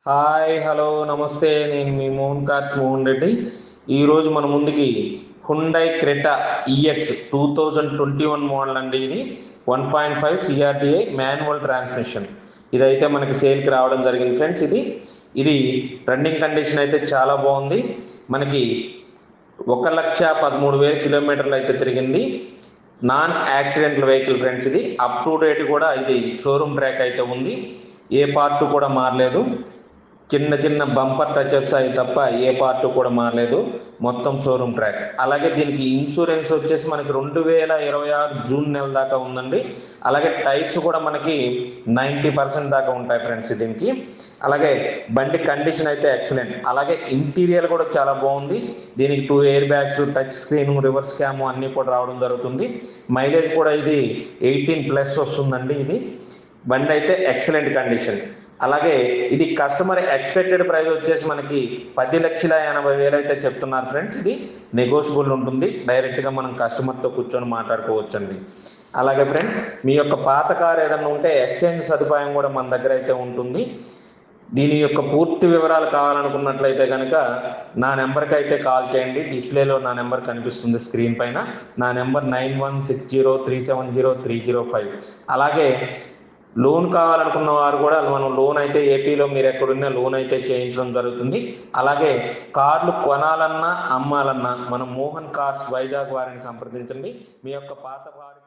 Hi hello నమస్తే. నేను మీ మోహన్ రెడ్డి. ఈరోజు మన ముందుకి హుండై క్రెటా ఈఎక్స్ 2021 మోడల్ అండి. ఇది 1.5 సిఆర్డిఐ మాన్యువల్ ట్రాన్స్మిషన్. ఇదైతే మనకి సేల్కి రావడం జరిగింది ఫ్రెండ్స్. ఇది రన్నింగ్ కండిషన్ అయితే చాలా బాగుంది. మనకి 1,13,000 కిలోమీటర్లు అయితే తిరిగింది. Non accidental vehicle friends. ఇది అప్ టు డేట్ కూడా ఇది షోరూమ్ ట్రాక్ అయితే ఉంది. ఏ పార్ట్ కూడా మారలేదు. చిన్న చిన్న బంపర్ టచ్అప్స్ అయి తప్ప ఏ పార్ట్ కూడా మారలేదు. మొత్తం షోరూమ్ ట్రాక్. అలాగే దీనికి ఇన్సూరెన్స్ వచ్చేసి మనకి 2026 జూన్ నెల దాకా ఉందండి. అలాగే టైర్స్ కూడా మనకి 90% దాకా ఉంటాయి ఫ్రెండ్స్ దీనికి. అలాగే బండి కండిషన్ అయితే ఎక్సలెంట్. అలాగే ఇంటీరియర్ కూడా చాలా బాగుంది. దీనికి 2 air bags, touch screen, reverse cam అన్నీ కూడా రావడం జరుగుతుంది. మైలేజ్ కూడా ఇది 18+ వస్తుందండి. ఇది బండి అయితే ఎక్సలెంట్ కండిషన్. అలాగే ఇది కస్టమర్ ఎక్స్పెక్టెడ్ ప్రైస్ వచ్చేసి మనకి 10,80,000 అయితే చెప్తున్నారు ఫ్రెండ్స్. ఇది నెగోషియబుల్ ఉంటుంది. డైరెక్ట్గా మనం కస్టమర్తో కూర్చొని మాట్లాడుకోవచ్చండి. అలాగే ఫ్రెండ్స్, మీ యొక్క పాత కార్ ఏదైనా ఉంటే ఎక్స్చేంజ్ సదుపాయం కూడా మన దగ్గర అయితే ఉంటుంది. దీని యొక్క పూర్తి వివరాలు కావాలనుకున్నట్లయితే కనుక నా నెంబర్కి అయితే కాల్ చేయండి. డిస్ప్లేలో నా నెంబర్ కనిపిస్తుంది స్క్రీన్ పైన. నా నెంబర్ 9160370305. అలాగే లోన్ కావాలనుకున్న వారు కూడా మనం లోన్ అయితే ఏపీలో మీరు ఎక్కడున్నా లోన్ అయితే చేయించడం జరుగుతుంది. అలాగే కార్లు కొనాలన్నా అమ్మాలన్నా మనం మోహన్ కార్స్ వైజాగ్ వారిని సంప్రదించండి. మీ యొక్క పాత కారు